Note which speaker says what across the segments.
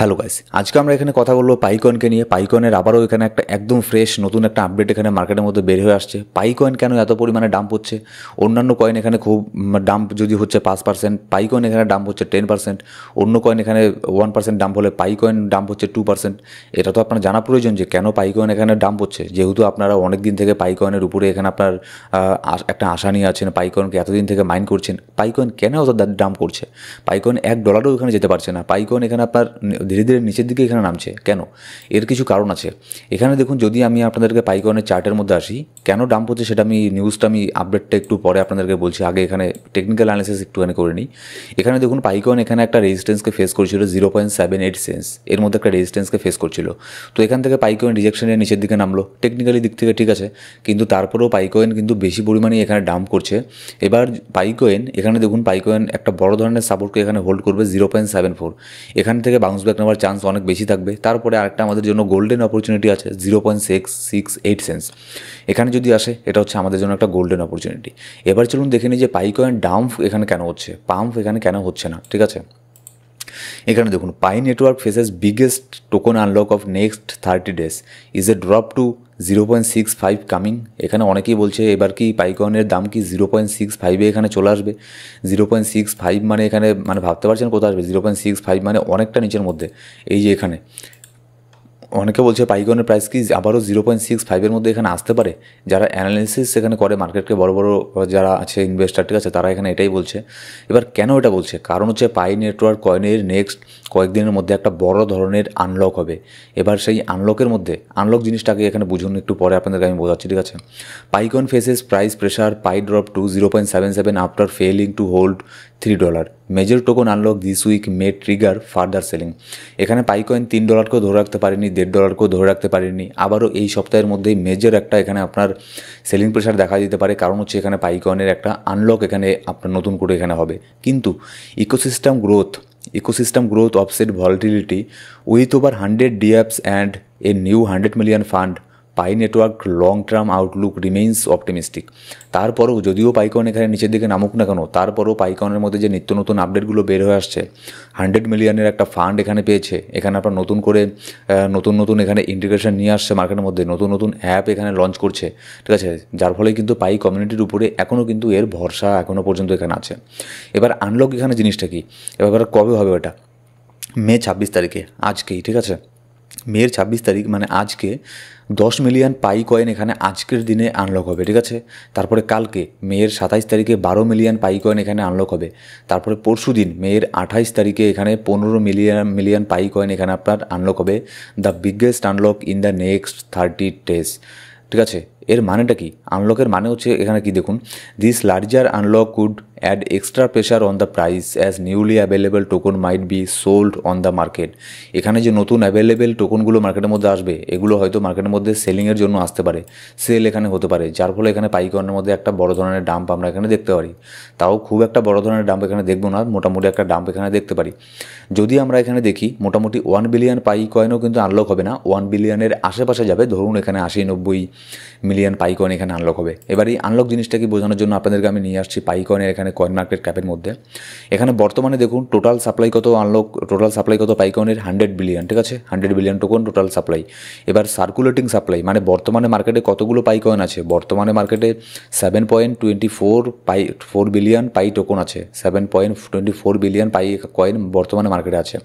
Speaker 1: Hello guys, আজকে আমরা এখানে কথা বলবো পাইকয়েনকে নিয়ে। পাইকয়েনের আবারও এখানে একটা একদম ফ্রেশ নতুন একটা আপডেট এখানে মার্কেটের মধ্যে বের হয়ে আসছে। পাইকয়েন কেন এত পরিমাণে ডাম্প হচ্ছে? অন্যান্য কয়েন এখানে খুব ডাম্প যদি হচ্ছে 5%, পাইকয়েন এখানে ডাম্প হচ্ছে 10%। অন্য কয়েন এখানে 1% ডাম্প হলে পাইকয়েন ডাম্প হচ্ছে 2%। এটা তো আপনার জানা প্রয়োজন যে কেন পাইকয়েন এখানে ডাম্প হচ্ছে। যেহেতু আপনারা অনেক দিন থেকে পাইকয়েনের উপরে এখানে আপনার একটা আশা নিয়ে আছেন, পাইকয়েনকে এতদিন থেকে মাইন করছেন, পাইকয়েন কেন অত ডাম্প করছে? পাইকয়েন $1 এখানে যেতে পারছে না। পাইকয়েন এখানে আপনার ধীরে ধীরে নিচের দিকে এখানে নামছে কেন? এর কিছু কারণ আছে। এখানে দেখুন, যদি আমি আপনাদেরকে পাইকয়েনের চার্টের মধ্যে আসি, কেন ডাম্প হচ্ছে সেটা নিউজটা আমি আপডেটটা একটু পরে আপনাদেরকে বলছি। আগে এখানে টেকনিক্যাল অ্যানালিসিস একটুখানি করে নিই। এখানে দেখুন, পাইকয়েন এখানে একটা রেজিস্ট্যান্সকে ফেস করছিল 0.78 সেন্স, এর মধ্যে একটা রেজিস্ট্যান্সকে ফেস করছিল। তো এখান থেকে পাইকয়েন রিজেকশনের নিচের দিকে নামলো, টেকনিক্যালি দিক থেকে ঠিক আছে, কিন্তু তারপরেও পাইকয়েন কিন্তু বেশি পরিমাণে এখানে ডাম্প করছে। এবার পাইকয়েন এখানে দেখুন, পাইকয়েন একটা বড় ধরনের সাপোর্টকে এখানে হোল্ড করবে 0.74। এখান থেকে বাউন্স ব্যাক নেওয়ার চান্স অনেক বেশি থাকবে। তারপরে আরেকটা আমাদের জন্য গোল্ডেন অপরচুনিটি আছে 0.668 সেন্স। এখানে যদি আসে, এটা হচ্ছে আমাদের জন্য একটা গোল্ডেন অপরচুনিটি। এবার চলুন দেখে নিই যে পাইকয়েন ডাম্প এখানে কেন হচ্ছে, পাম্প এখানে কেন হচ্ছে না। ঠিক আছে, এখানে দেখুন, Pi network faces biggest token unlock of next 30 days, is a drop to 0.65 coming. এখানে অনেকেই বলছে এবার কি পাইকয়েনের দাম কি 0.65-এ এখানে চলে আসবে। 0.65 মানে এখানে ভাবতে পারছেন কোথায় আসবে? 0.65 মানে অনেকটা নিচের মধ্যে। এই যে এখানে অনেকে বলছে পাইকয়েনের প্রাইস কি আবারও 0.65-এর মধ্যে এখানে আসতে পারে। যারা অ্যানালিসিস সেখানে করে মার্কেটকে, বড় বড় যারা আছে ইনভেস্টার, ঠিক আছে, তারা এখানে এটাই বলছে। এবার কেন এটা বলছে? কারণ হচ্ছে পাই নেটওয়ার্ক কয়েনের নেক্সট কয়েকদিনের মধ্যে একটা বড় ধরনের আনলক হবে। এবার সেই আনলকের মধ্যে, আনলক জিনিসটাকে এখানে বুঝুন একটু পরে আপনাদেরকে আমি বোঝাচ্ছি, ঠিক আছে। Pi Coin faces price pressure, Pi drop to 0.77 after failing to hold $3। Major token unlock this week may trigger further selling. এখানে পাইকয়েন $3-কেও ধরে রাখতে পারেনি, $1.5-কেও ধরে রাখতে পারেনি। আবারও এই সপ্তাহের মধ্যেই মেজর একটা এখানে আপনার সেলিং প্রেশার দেখা দিতে পারে। কারণ হচ্ছে এখানে পাইকয়েনের একটা আনলক এখানে আপনার নতুন করে এখানে হবে। কিন্তু ecosystem growth offset volatility with over 100 DApps and a new 100 million fund, pi network long term Outlook remains optimistic. তারপরেও যদিও পাইকয়েন এখানে নিচের দিকে নামুক না কেন, তারপরেও পাইকয়েনের মধ্যে যে নিত্য নতুন আপডেটগুলো বের হয়ে আসছে, 100 মিলিয়নের একটা ফান্ড এখানে পেয়েছে, এখানে আপনার নতুন করে নতুন এখানে ইন্টিগ্রেশন নিয়ে আসছে মার্কেটের মধ্যে, নতুন অ্যাপ এখানে লঞ্চ করছে, ঠিক আছে, যার ফলে কিন্তু পাই কমিউনিটির উপরে এখনও কিন্তু এর ভরসা এখনও পর্যন্ত এখানে আছে। এবার আনলক এখানে জিনিসটা কি, এবার কবে হবে? ওটা মে 26 তারিখে, আজকেই, ঠিক আছে। মের 26 তারিখ মানে আজকে 10 মিলিয়ন পাই কয়েন এখানে আজকের দিনে আনলক হবে, ঠিক আছে। তারপরে কালকে মের 27 তারিখে 12 মিলিয়ন পাই কয়েন এখানে আনলক হবে। তারপরে পরশু দিন মের 28 তারিখে এখানে 15 মিলিয়ন পাই কয়েন এখানে আপনার আনলক হবে। The biggest unlock in the next 30 days, ঠিক আছে। এর মানেটা কি? আনলকের মানে হচ্ছে এখানে কি দেখুন, this larger unlock could add extra pressure on the price as newly available token might be sold on the market. এখানে যে নতুন অ্যাভেলেবেল টোকনগুলো মার্কেটের মধ্যে আসবে, এগুলো হয়তো মার্কেটের মধ্যে সেলিংয়ের জন্য আসতে পারে, সেল এখানে হতে পারে, যার ফলে এখানে পাইকয়েনের মধ্যে একটা বড় ধরনের ডাম্প আমরা এখানে দেখতে পারি। তাও খুব একটা বড় ধরনের ডাম্প এখানে দেখবো না, মোটামুটি একটা ডাম্প এখানে দেখতে পারি। যদি আমরা এখানে দেখি, মোটামুটি 1 বিলিয়ন পাই কয়েনও কিন্তু আনলক হবে না, 1 বিলিয়নের আশেপাশে যাবে। ধরুন এখানে 80-90 মিলিয়ন পাই কয়েন এখানে আনলক হবে। এবার এই আনলক জিনিসটা কি বোঝানোর জন্য আপনাদেরকে আমি নিয়ে আসছি পাই কয়েনের এখানে কয়েন মার্কেট ক্যাপের মধ্যে। এখানে বর্তমানে দেখুন টোটাল সাপ্লাই কত পাই কয়েনের 100 বিলিয়ন, ঠিক আছে, 100 বিলিয়ন টোকন টোটাল সাপ্লাই। এবার সার্কুলেটিং সাপ্লাই মানে বর্তমানে মার্কেটে কতগুলো পাই কয়েন আছে? বর্তমানে মার্কেটে 7.24 বিলিয়ন পাই টোকন আছে, 7.24 বিলিয়ন পাই কয়েন বর্তমানে মার্কেটে আছে।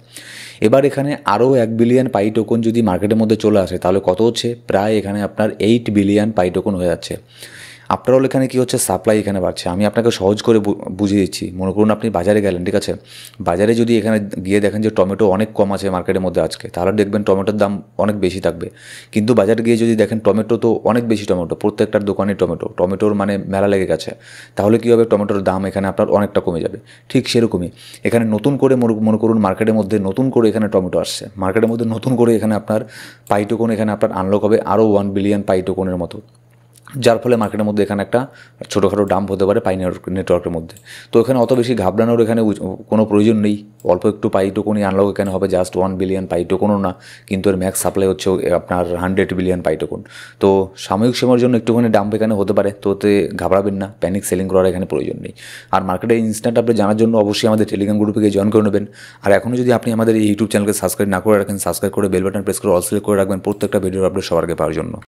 Speaker 1: এবার এখানে আরও 1 বিলিয়ন পাই টোকন যদি মার্কেটের মধ্যে চলে আসে, তাহলে কত হচ্ছে? প্রায় এখানে আপনার 8 বিলিয়ন পাই টোকন হয়ে যাচ্ছে। আফটার অল এখানে কী হচ্ছে? সাপ্লাই এখানে বাড়ছে। আমি আপনাকে সহজ করে বুঝিয়ে দিচ্ছি। মনে করুন আপনি বাজারে গেলেন, ঠিক আছে, বাজারে যদি এখানে গিয়ে দেখেন যে টমেটো অনেক কম আছে মার্কেটের মধ্যে আজকে, তাহলে দেখবেন টমেটোর দাম অনেক বেশি থাকবে। কিন্তু বাজারে গিয়ে যদি দেখেন টমেটো তো অনেক বেশি, টমেটো প্রত্যেকটার দোকানে টমেটোর মেলা লেগে গেছে, তাহলে কী হবে? টমেটোর দাম এখানে আপনার অনেকটা কমে যাবে। ঠিক সেরকমই এখানে নতুন করে মনে করুন মার্কেটের মধ্যে নতুন করে এখানে টমেটো আসছে, মার্কেটের মধ্যে নতুন করে এখানে আপনার পাই টোকন এখানে আপনার আনলক হবে আরও 1 বিলিয়ন পাই টোকনের মতো। যার ফলে মার্কেটের মধ্যে এখানে একটা ছোটোখাটো ডাম্প হতে পারে পাই নেটওয়ার্কের মধ্যে। তো এখানে অত বেশি ঘাবড়ানোর এখানে কোনো প্রয়োজন নেই। অল্প একটু পাই টোকনই আনলক এখানে হবে, জাস্ট 1 বিলিয়ন পাই টোকনও না, কিন্তু এর ম্যাক্স সাপ্লাই হচ্ছে আপনার 100 বিলিয়ন পাই টোকন। তো সাময়িক সময়ের জন্য একটুখানি ডাম্প এখানে হতে পারে, তো ওতে ঘাবড়াবেন না, প্যানিক সেলিং করার এখানে প্রয়োজন নেই। আর মার্কেটের ইনস্ট্যান্ট আপডেট জানার জন্য অবশ্যই আমাদের টেলিগ্রাম গ্রুপে গিয়ে জয়েন করে নেবেন। আর এখনও যদি আপনি আমাদের এই ইউটিউব চ্যানেলকে সাবস্ক্রাইব না করে রাখেন, সাবস্ক্রাইব করে বেল বাটন প্রেস করে অল সিলেক্ট করে রাখবেন প্রত্যেকটা ভিডিওর আপডেট সবার আগে পাওয়ার জন্য।